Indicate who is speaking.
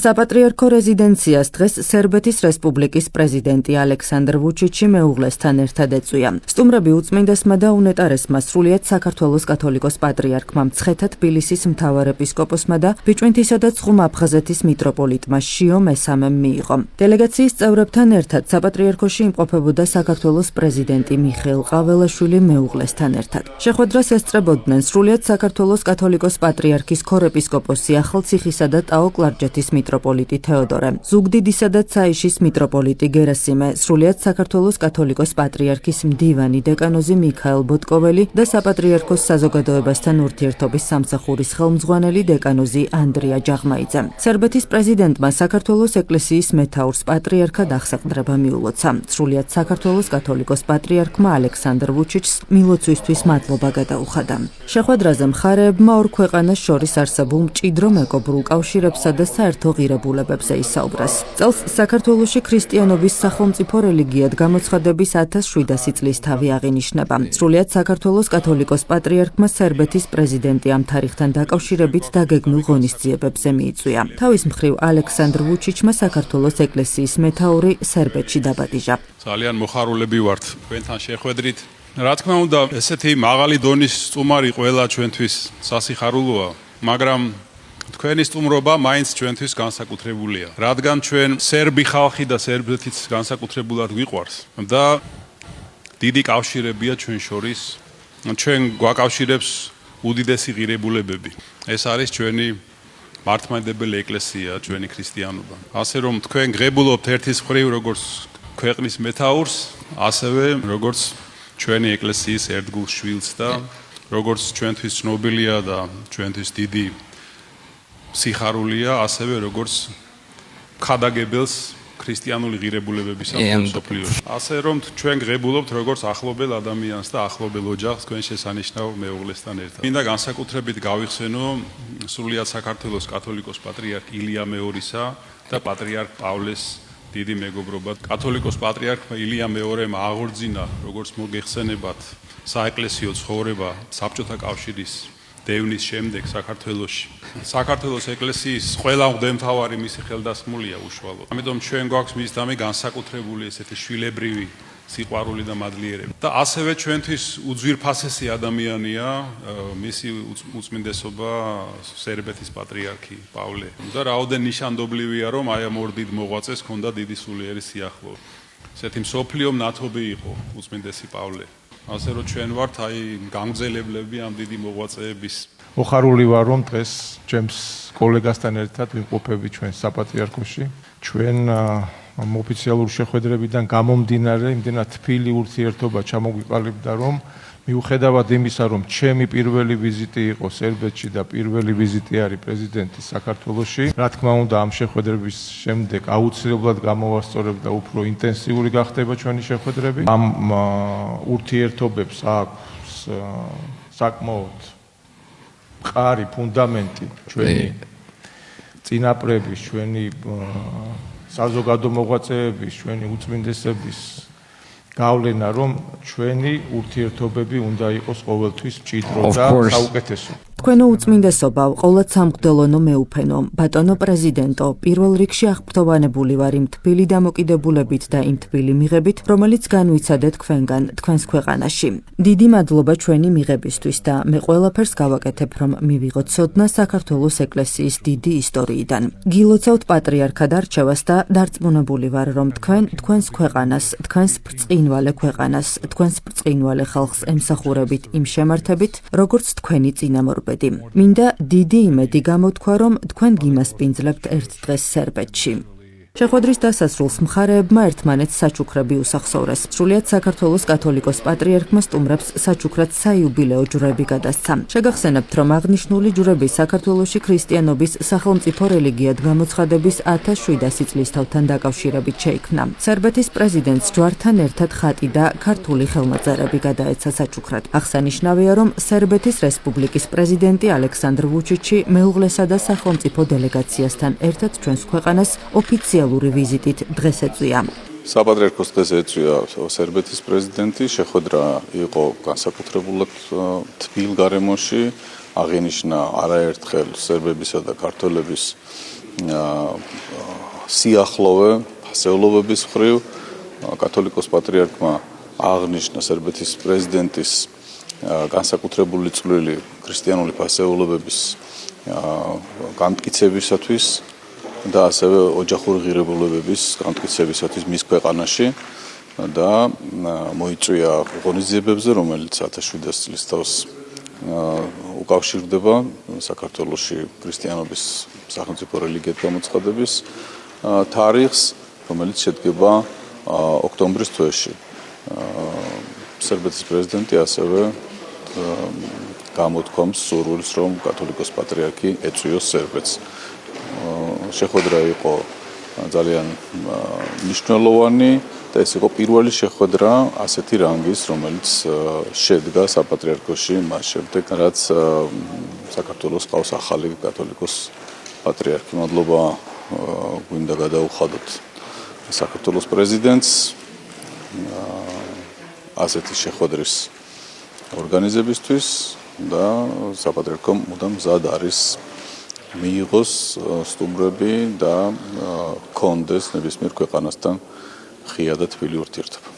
Speaker 1: საპატრიარქო რეზიდენციას დღეს სერბეთის რესპუბლიკის პრეზიდენტი ალექსანდრ ვუჩიჩი მეუღლესთან ერთად ეწვია. სტუმრები უწმინდესმა და უნეტარესმა სრულიად საქართველოს კათოლიკოს პატრიარქმა მცხეთა თბილისის მთავარ ეპისკოპოსმა და ბიჭვინთისა და ცხუმ-აფხაზეთის მიტროპოლიტმა შიო მესამემ მიიღო. დელეგაციის წევრებთან ერთად საპატრიარქოში იმყოფებოდა საქართველოს პრეზიდენტი მიხეილ ყაველაშვილი მეუღლესთან ერთად. შეხვედრას ესწრებოდნენ სრულიად საქართველოს კათოლიკოს პატრიარქის ქორეპისკოპოსი ახალციხისა და ტაო-კლარჯეთის მიტროპოლიტი თეოდორე, ზუგდიდისა და ცაიშის მიტროპოლიტი გერასიმე, სრულიად საქართველოს კათოლიკოს პატრიარქის მდივანი დეკანოზი მიქაელ ბოტკოველი და საპატრიარქოს საზოგადოებასთან ურთიერთობის სამსახურის ხელმძღვანელი დეკანოზი ანდრია ჯაღმაიძე. სერბეთის პრეზიდენტმა საქართველოს ეკლესიის მეთაურს პატრიარქად აღსაყდრება მიულოცა. სრულიად საქართველოს კათოლიკოს პატრიარქმა ალექსანდრ ვუჩიჩს მილოცვისთვის მადლობა გადაუხადა. შეხვედრაზე მხარეებმა ორ ქვეყანას შორის არსებულ მჭიდრო მეგობრულ კავშირებსა და საერთო ღირებულებებზე ისაუბრეს. წელს საქართველოში ქრისტიანობის სახელმწიფო რელიგიად გამოცხადების 1700 წლის თავი აღინიშნება. სრულიად საქართველოს კათოლიკოს პატრიარქმა სერბეთის პრეზიდენტი ამ თარიღთან დაკავშირებით დაგეგმილ ღონისძიებებზე მიიწვია. თავის მხრივ ალექსანდრ ვუჩიჩმა საქართველოს ეკლესიის მეთაური სერბეთში დაბადიჟა.
Speaker 2: ძალიან მოხარულები ვართ თქვენთან შეხვედრით. რა თქმა უნდა, ესეთი მაღალი დონის სტუმარი ყველა ჩვენთვის სასიხარულოა, მაგრამ თქვენი სტუმრობა მაინც ჩვენთვის განსაკუთრებულია, რადგან ჩვენ სერბი ხალხი და სერბეთიც განსაკუთრებულად გვიყვარს და დიდი კავშირებია ჩვენ შორის. ჩვენ გვაკავშირებს უდიდესი ღირებულებები. ეს არის ჩვენი მართლმადიდებელი ეკლესია, ჩვენი ქრისტიანობა. ასე რომ თქვენ ღებულობთ ერთის მხრივ როგორც ქვეყნის მეთაურს, ასევე როგორც ჩვენი ეკლესიის ერთგულ შვილს და როგორც ჩვენთვის ცნობილია და ჩვენთვის დიდი სიხარულია, ასევე როგორც ხადაგებელს ქრისტიანული ღირებულებებისა მსოფლიოში. ასე რომ ჩვენ ღებულობთ როგორც ახლობელ ადამიანს და ახლობელ ოჯახს თქვენ შესანიშნავ მეუღლესთან ერთად. მინდა განსაკუთრებით გავიხსენო სრულიად საქართველოს კათოლიკოს პატრიარქ ილია მეორისა და პატრიარქ პავლეს დიდი მეგობრობა. კათოლიკოს პატრიარქმა ილია მეორემ აღორძინა, როგორც მოგეხსენებათ, საეკლესიო ცხოვრება საბჭოთა კავშირის დევნის შემდეგ საქართველოში. საქართველოს ეკლესიის ყველა მღვდელმთავარი მისი ხელდასხმულია უშუალოდ. ამიტომ ჩვენ გვაქვს მის დამე განსაკუთრებული ესეთი შვილებრივი სიყვარული და მადლიერება. და ასევე ჩვენთვის უძვირფასესი ადამიანია მისი უწმინდესობა სერბეთის პატრიარქი პავლე. და რაოდენ ნიშანდობლივია, რომ აი ამ ორ დიდ მოღვაწეს ჰქონდა დიდი სულიერი სიახლოვე. ესეთი მსოფლიო მნათობი იყო უწმინდესი პავლე. ასე რომ ჩვენ ვართ აი გამგზელებლები ამ დიდი მოღვაწეების.
Speaker 3: მოხარული ვარ, რომ დღეს ჩემს კოლეგასთან ერთად ვიმყოფები ჩვენ საპატრიარქოში. ჩვენ ოფიციალური შეხვედრებიდან გამომდინარე, იმდენად თბილი ურთიერთობა ჩამოგვიყალიბდა, რომ მიუხედავად იმისა, რომ ჩემი პირველი ვიზიტი იყო სერბეთში და პირველი ვიზიტი არის პრეზიდენტის საქართველოში, რა თქმა უნდა, ამ შეხვედრების შემდეგ აუცილებლად გამოვასწორებ და უფრო ინტენსიური გახდება ჩვენი შეხვედრები. ამ ურთიერთობებს აქვს საკმაოდ მყარი ფუნდამენტი ჩვენი წინაპრების, ჩვენი საზოგადო მოღვაწეების, ჩვენი უწმინდესების გავლენა, რომ ჩვენი ურთიერთობები უნდა იყოს ყოველთვის მჭიდრო და საუკეთესო.
Speaker 1: თქვენო უწმინდესობა, ყოლად სამღვდელონო მეუფენო, ბატონო პრეზიდენტო, პირველ რიგში აღფრთოვანებული ვარ იმ თბილი დამოკიდებულებით და იმ თბილი მიღებით, რომელიც განვიცადეთ თქვენგან, თქვენს ქვეყანაში. დიდი მადლობა ჩვენი მიღებისთვის და მე ყველაფერს გავაკეთებ, რომ მივიღოთ ცოდნა საქართველოს ეკლესიის დიდი ისტორიიდან. გილოცავთ პატრიარქად არჩევას და დარწმუნებული ვარ, რომ თქვენს ქვეყანას, თქვენს ბრწყინვალე ქვეყანას, თქვენს ბრწყინვალე ხალხს ემსახურებით იმ შემართებით, როგორც თქვენი წინამორბედი. მინდა დიდი იმედი გამოთქვა, რომ თქვენ გიმასპინძლებთ ერთ დღეს სერბეთში. შეხვედრის დასასრულს მხარეებმა ერთმანეთს საჩუქრები უსახსოვრეს. სრულიად საქართველოს კათოლიკოს პატრიარქმა სტუმრებს საჩუქრად საიუბილეო ჯვრები გადასცა. შეგახსენებთ, რომ აღნიშნული ჯვრები საქართველოში ქრისტიანობის სახელმწიფო რელიგიად გამოცხადების 1700 წლის თავთან დაკავშირებით შეიქმნა. სერბეთის პრეზიდენტს ჯვართან ერთად ხატი და ქართული ხელნაწერები გადაეცა საჩუქრად. აღსანიშნავია, რომ სერბეთის რესპუბლიკის პრეზიდენტი ალექსანდრ ვუჩიჩი მეუღლესა და სახელმწიფო დელეგაციასთან ერთად ჩვენს ქვეყანას ოფიციალურად ვიზიტით დღეს ეწვია.
Speaker 4: საპატრიარქოს დღეს ეწვია სერბეთის პრეზიდენტი. შეხვედრა იყო განსაკუთრებულად თბილ გარემოში. აღინიშნა არაერთხელ სერბებისა და ქართველების სიახლოვე ფასეულობების მხრივ კათოლიკოს პატრიარქმა აღნიშნა სერბეთის პრეზიდენტის განსაკუთრებული წვლილი ქრისტიანული ფასეულობების განმტკიცებისათვის და ასევე ოჯახური ღირებულებების განმტკიცებისათვის მის ქვეყანაში და მოიწვია ღონისძიებებზე, რომელიც 1700 წლის თავს უკავშირდება საქართველოში ქრისტიანობის სახელმწიფო რელიგიად გამოცხადების თარიღს, რომელიც შედგება ოქტომბრის თვეში. სერბეთის პრეზიდენტი ასევე გამოთქვამს სურვილს, რომ კათოლიკოს პატრიარქი ეწვიოს სერბეთს. შეხვედრა იყო ძალიან მნიშვნელოვანი და ეს იყო პირველი შეხვედრა ასეთი რანგის, რომელიც შედგა საპატრიარქოში მას შემდეგ, რაც საქართველოს ყავს ახალი კათოლიკოს პატრიარქი. მადლობა გვინდა გადაუხადოთ საქართველოს პრეზიდენტს ასეთი შეხვედრის ორგანიზებისთვის და საპატრიარქომ მუდამ მზად არის მიიღოს სტუმრები და ჰქონდეს ნებისმიერ ქვეყანასთან ღია და თბილი ურთიერთობა.